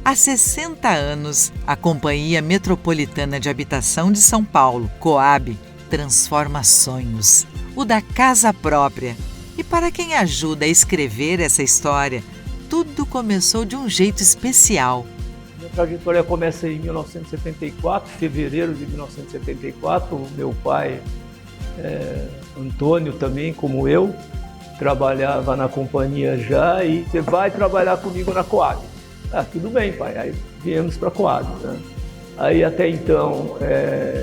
Há 60 anos, a Companhia Metropolitana de Habitação de São Paulo, Coab, transforma sonhos, o da casa própria. E para quem ajuda a escrever essa história, tudo começou de um jeito especial. Minha trajetória começa em 1974, fevereiro de 1974. O meu pai, Antônio, também, como eu, trabalhava na companhia já, e você vai trabalhar comigo na Coab. Tudo bem, pai. Aí viemos para a Coab, né? Aí até então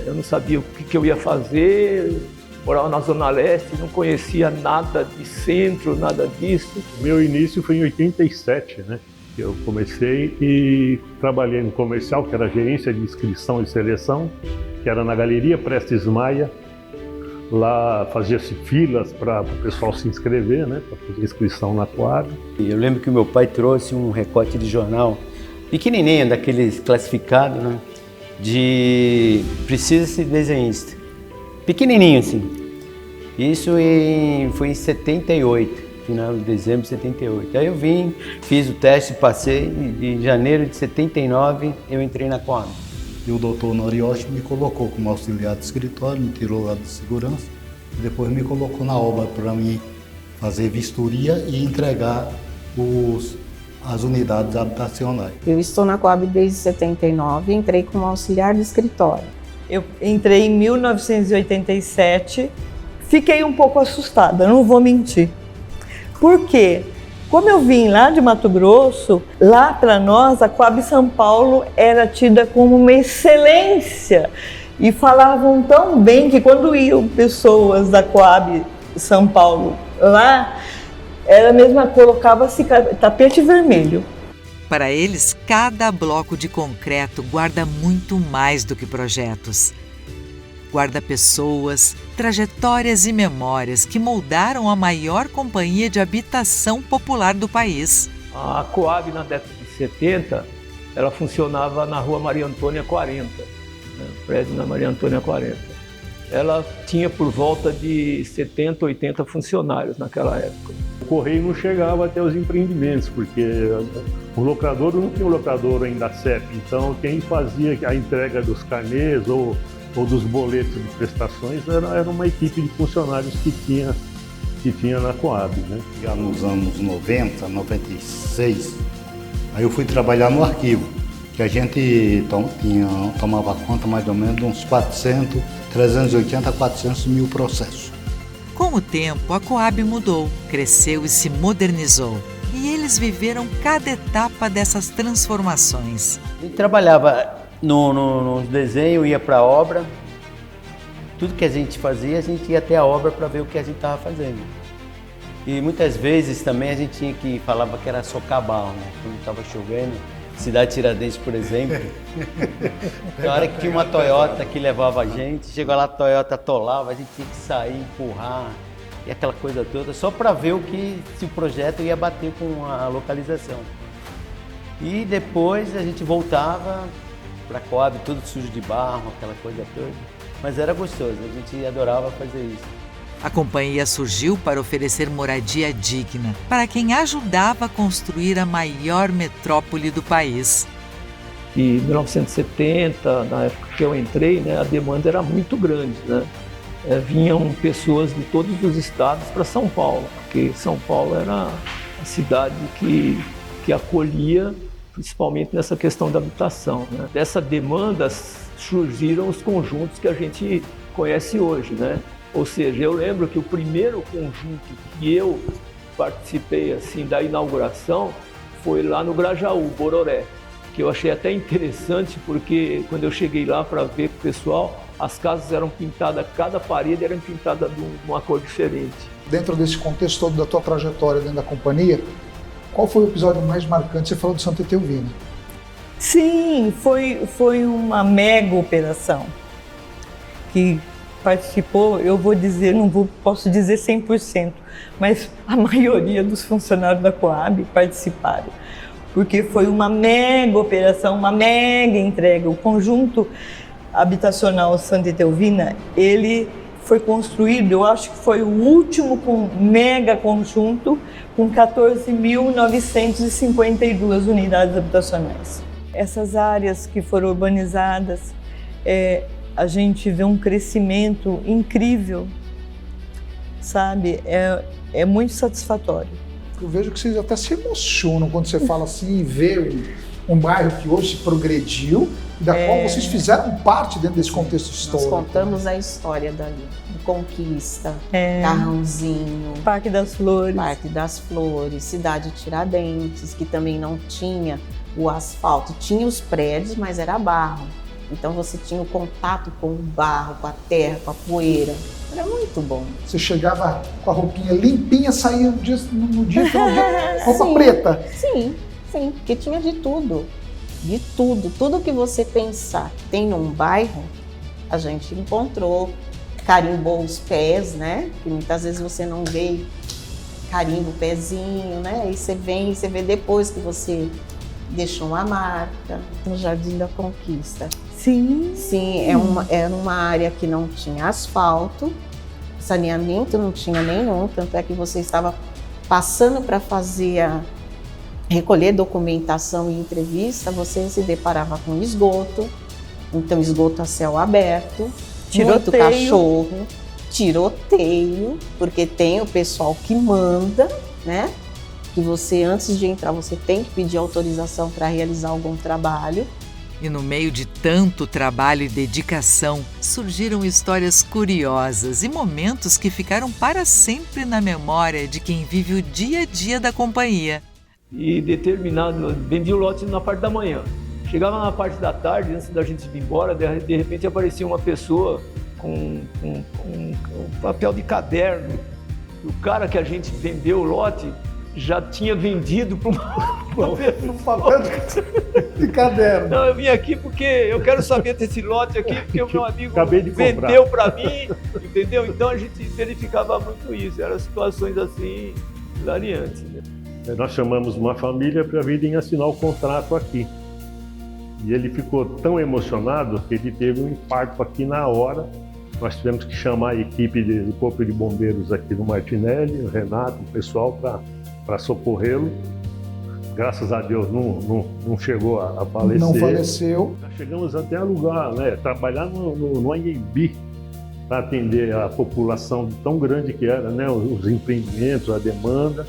eu não sabia o que eu ia fazer, morava na Zona Leste, não conhecia nada de centro, nada disso. O meu início foi em 87, né? Eu comecei e trabalhei no comercial, que era gerência de inscrição e seleção, que era na Galeria Prestes Maia. Lá fazia-se filas para o pessoal se inscrever, né, para fazer inscrição na Coab. Eu lembro que o meu pai trouxe um recorte de jornal pequenininho, daqueles classificados, né, de precisa-se desenhista. Pequenininho assim. Isso foi em 78, final de dezembro de 78. Aí eu vim, fiz o teste, passei, e em janeiro de 79 eu entrei na Coab. E o doutor Norioshi me colocou como auxiliar de escritório, me tirou lá de segurança, e depois me colocou na obra para mim fazer vistoria e entregar as unidades habitacionais. Eu estou na Coab desde 79, entrei como auxiliar de escritório. Eu entrei em 1987, fiquei um pouco assustada, não vou mentir. Por quê? Como eu vim lá de Mato Grosso, lá para nós, a Coab São Paulo era tida como uma excelência. E falavam tão bem que quando iam pessoas da Coab São Paulo lá, era mesmo, colocava-se tapete vermelho. Para eles, cada bloco de concreto guarda muito mais do que projetos. Guarda pessoas, trajetórias e memórias que moldaram a maior companhia de habitação popular do país. A Coab, na década de 70, ela funcionava na rua Maria Antônia 40, né, prédio na Maria Antônia 40. Ela tinha por volta de 70, 80 funcionários naquela época. O correio não chegava até os empreendimentos, porque o locador não tinha um locador ainda CEP, então quem fazia a entrega dos carnês ou dos boletos de prestações era uma equipe de funcionários que tinha na Coab, né? Já nos anos 90, 96, aí eu fui trabalhar no arquivo, que a gente tomava conta mais ou menos de uns 380 a 400 mil processos. Com o tempo, a Coab mudou, cresceu e se modernizou. E eles viveram cada etapa dessas transformações. E trabalhava no desenho, ia para a obra, tudo que a gente fazia, a gente ia até a obra para ver o que a gente estava fazendo. E muitas vezes também a gente tinha que, falava que era socar barro, né? Quando estava chovendo, Cidade Tiradentes, por exemplo, na hora que tinha uma Toyota que levava a gente, chegou lá, a Toyota atolava, a gente tinha que sair, empurrar, e aquela coisa toda, só para ver se o projeto ia bater com a localização. E depois a gente voltava para a Coab, tudo sujo de barro, aquela coisa toda. Mas era gostoso, a gente adorava fazer isso. A companhia surgiu para oferecer moradia digna para quem ajudava a construir a maior metrópole do país. Em 1970, na época que eu entrei, né, a demanda era muito grande, né? Vinham pessoas de todos os estados para São Paulo, porque São Paulo era a cidade que acolhia, principalmente nessa questão da habitação, né? Dessa demanda surgiram os conjuntos que a gente conhece hoje, né? Ou seja, eu lembro que o primeiro conjunto que eu participei assim da inauguração foi lá no Grajaú, Bororé, que eu achei até interessante porque quando eu cheguei lá para ver com o pessoal, as casas eram pintadas, cada parede era pintada de uma cor diferente. Dentro desse contexto todo da tua trajetória dentro da companhia, qual foi o episódio mais marcante? Você falou do Santa Etelvina. Sim, foi uma mega operação que participou, eu vou dizer, posso dizer 100%, mas a maioria dos funcionários da Coab participaram, porque foi uma mega operação, uma mega entrega. O conjunto habitacional Santa Etelvina, ele foi construído, eu acho que foi o último mega conjunto com 14.952 unidades habitacionais. Essas áreas que foram urbanizadas, a gente vê um crescimento incrível, sabe? É muito satisfatório. Eu vejo que vocês até se emocionam quando você fala assim e vê um bairro que hoje progrediu e da qual vocês fizeram parte dentro desse contexto histórico. Nós contamos a história dali, do Conquista, Carrãozinho, Parque das Flores, Cidade Tiradentes, que também não tinha o asfalto, tinha os prédios, mas era barro. Então você tinha o contato com o barro, com a terra, com a poeira. Era muito bom. Você chegava com a roupinha limpinha, saía no dia roupa preta. Sim, porque tinha de tudo. De tudo. Tudo que você pensar que tem num bairro, a gente encontrou. Carimbou os pés, né? Que muitas vezes você não vê, carimba o pezinho, né? E você vê depois que você deixou uma marca no Jardim da Conquista. Sim. Era uma área que não tinha asfalto, saneamento não tinha nenhum, tanto é que você estava passando para recolher documentação e entrevista, você se deparava com esgoto, então esgoto a céu aberto, muito cachorro, tiroteio, porque tem o pessoal que manda, né? Que você, antes de entrar, você tem que pedir autorização para realizar algum trabalho. E no meio de tanto trabalho e dedicação, surgiram histórias curiosas e momentos que ficaram para sempre na memória de quem vive o dia a dia da companhia. E vendia o lote na parte da manhã. Chegava na parte da tarde, antes da gente ir embora, de repente aparecia uma pessoa com um papel de caderno. O cara que a gente vendeu o lote já tinha vendido para um papel de caderno. Não, eu vim aqui porque eu quero saber desse lote aqui, porque o meu amigo vendeu para mim, entendeu? Então a gente verificava muito isso, eram situações assim, hilariantes. Né? Nós chamamos uma família para virem assinar o contrato aqui. E ele ficou tão emocionado que ele teve um infarto aqui na hora. Nós tivemos que chamar a equipe do Corpo de Bombeiros aqui no Martinelli, o Renato, o pessoal, para socorrê-lo. Graças a Deus não chegou a falecer. Não faleceu. Nós chegamos até a lugar, né, trabalhar no Anhembi para atender a população tão grande que era, né, os empreendimentos, a demanda.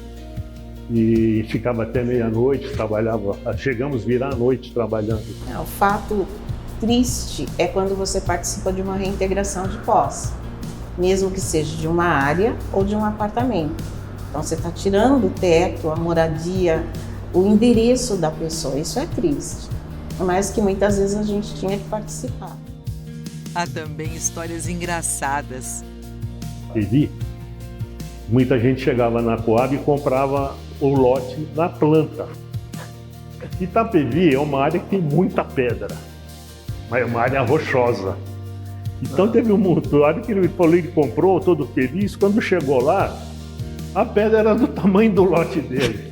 E ficava até meia-noite, chegamos a virar a noite trabalhando. O fato triste é quando você participa de uma reintegração de posse, mesmo que seja de uma área ou de um apartamento. Então você está tirando o teto, a moradia, o endereço da pessoa, isso é triste, mas que muitas vezes a gente tinha que participar. Há também histórias engraçadas. Muita gente chegava na Coab e comprava o lote na planta. Itapevi é uma área que tem muita pedra, mas é uma área rochosa. Então teve um mutuário que ele falou que comprou, todo feliz, quando chegou lá, a pedra era do tamanho do lote dele.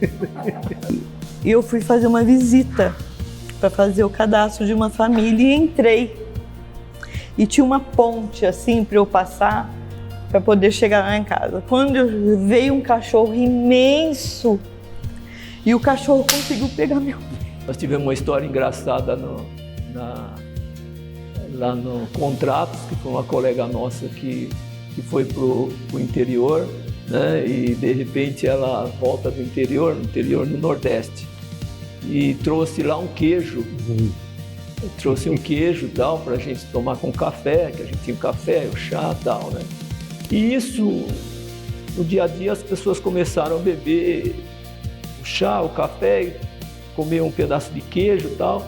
E eu fui fazer uma visita para fazer o cadastro de uma família e entrei. E tinha uma ponte assim para eu passar, para poder chegar lá em casa. Quando veio um cachorro imenso e o cachorro conseguiu pegar meu pé. Nós tivemos uma história engraçada lá no Contratos, que foi uma colega nossa que foi pro interior, né? E de repente ela volta do interior no Nordeste, e trouxe lá um queijo. Trouxe um queijo e tal para a gente tomar com café, que a gente tinha o café, o chá e tal, né? E isso, no dia a dia, as pessoas começaram a beber o chá, o café, comer um pedaço de queijo e tal.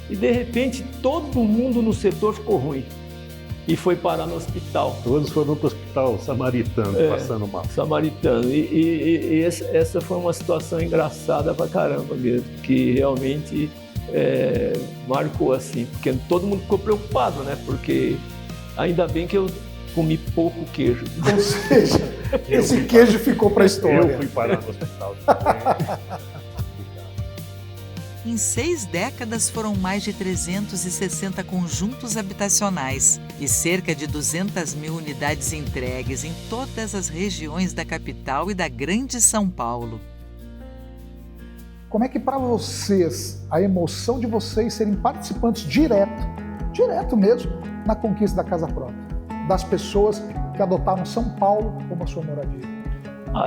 E, de repente, todo mundo no setor ficou ruim e foi parar no hospital. Todos foram para o hospital samaritano, passando mal. Samaritano. E essa foi uma situação engraçada pra caramba mesmo, que realmente marcou assim. Porque todo mundo ficou preocupado, né? Porque ainda bem que eu comi pouco queijo. Ou seja, esse queijo ficou para a história. Eu fui parar no hospital também. Em 6 décadas foram mais de 360 conjuntos habitacionais e cerca de 200 mil unidades entregues em todas as regiões da capital e da Grande São Paulo. Como é que para vocês, a emoção de vocês serem participantes direto mesmo, na conquista da casa própria, das pessoas que adotaram São Paulo como a sua moradia?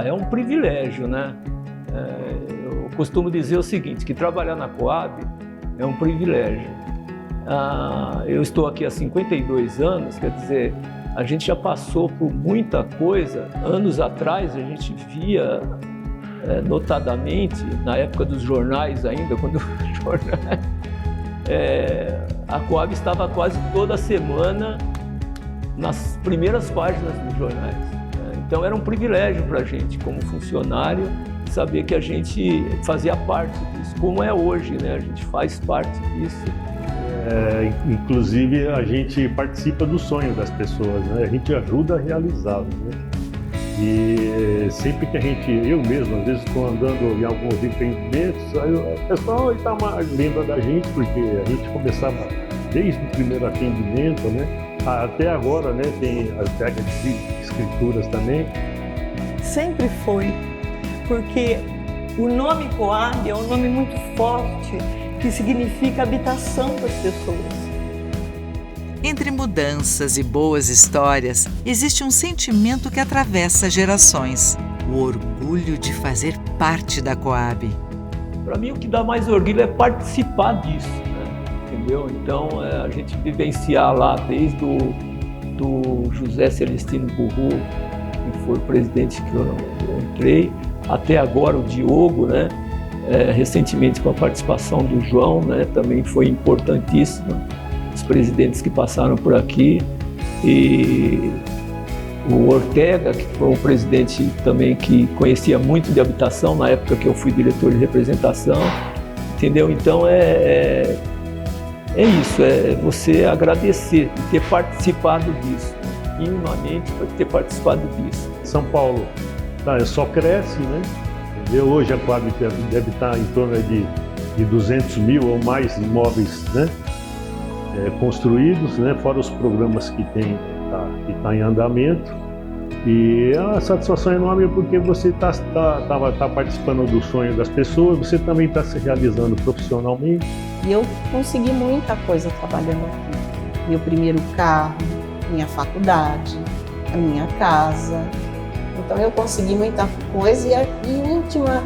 É um privilégio, né? Eu costumo dizer o seguinte, que trabalhar na Coab é um privilégio. Eu estou aqui há 52 anos, quer dizer, a gente já passou por muita coisa. Anos atrás a gente via, notadamente, na época dos jornais ainda, quando os jornais, a Coab estava quase toda semana nas primeiras páginas dos jornais. Então era um privilégio para a gente, como funcionário, saber que a gente fazia parte disso, como é hoje, né? A gente faz parte disso. Inclusive, a gente participa do sonho das pessoas, né? A gente ajuda a realizá-lo, né? E sempre que eu mesmo, às vezes estou andando em alguns empreendimentos, aí o pessoal lembra da gente, porque a gente começava desde o primeiro atendimento, né? Até agora, né? Tem as regras de escrituras também. Sempre foi, porque o nome Coab é um nome muito forte, que significa habitação das pessoas. Entre mudanças e boas histórias, existe um sentimento que atravessa gerações: o orgulho de fazer parte da Coab. Para mim, o que dá mais orgulho é participar disso, né? Entendeu? Então, a gente vivenciar lá desde do José Celestino Burru, que foi o presidente que eu entrei, até agora o Diogo, né? Recentemente com a participação do João, né? Também foi importantíssimo. Os presidentes que passaram por aqui, e o Ortega, que foi um presidente também que conhecia muito de habitação na época que eu fui diretor de representação, entendeu? Então é isso, é você agradecer de ter participado disso, minimamente por ter participado disso. São Paulo só cresce, né? Entendeu? Hoje a Coab deve estar em torno de 200 mil ou mais imóveis, né? Construídos, né? Fora os programas que está em andamento. E é uma satisfação enorme porque você está participando do sonho das pessoas, você também está se realizando profissionalmente. E eu consegui muita coisa trabalhando aqui. Meu primeiro carro, minha faculdade, a minha casa. Então eu consegui muita coisa e a última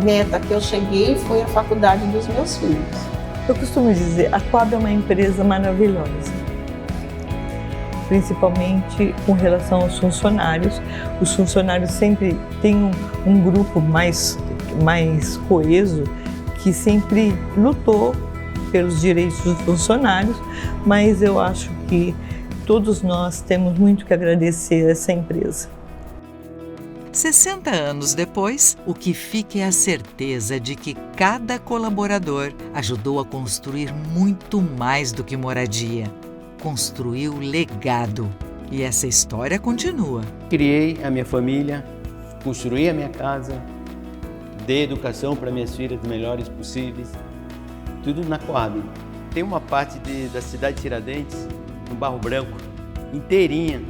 meta que eu cheguei foi a faculdade dos meus filhos. Eu costumo dizer, a Coab é uma empresa maravilhosa, principalmente com relação aos funcionários. Os funcionários sempre têm um grupo mais coeso, que sempre lutou pelos direitos dos funcionários, mas eu acho que todos nós temos muito que agradecer a essa empresa. 60 anos depois, o que fica é a certeza de que cada colaborador ajudou a construir muito mais do que moradia. Construiu legado. E essa história continua. Criei a minha família, construí a minha casa, dei educação para minhas filhas melhores possíveis, tudo na Coab. Tem uma parte da cidade de Tiradentes, no Barro Branco, inteirinha,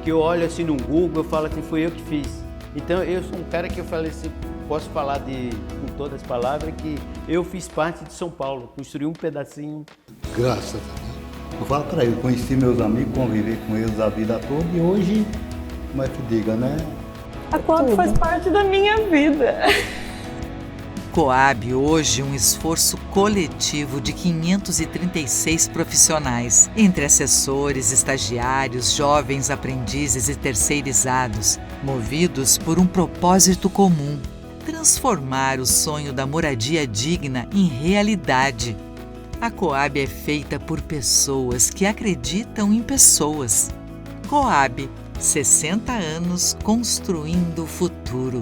que eu olho assim no Google, eu falo assim, foi eu que fiz. Então eu sou um cara que eu falei assim, posso falar com todas as palavras, que eu fiz parte de São Paulo, construí um pedacinho. Graças a Deus. Eu falo para ele, conheci meus amigos, convivi com eles a vida toda e hoje, como é que diga, né? A Coab faz parte da minha vida. Coab hoje um esforço coletivo de 536 profissionais, entre assessores, estagiários, jovens aprendizes e terceirizados, movidos por um propósito comum: transformar o sonho da moradia digna em realidade. A Coab é feita por pessoas que acreditam em pessoas. Coab, 60 anos construindo o futuro.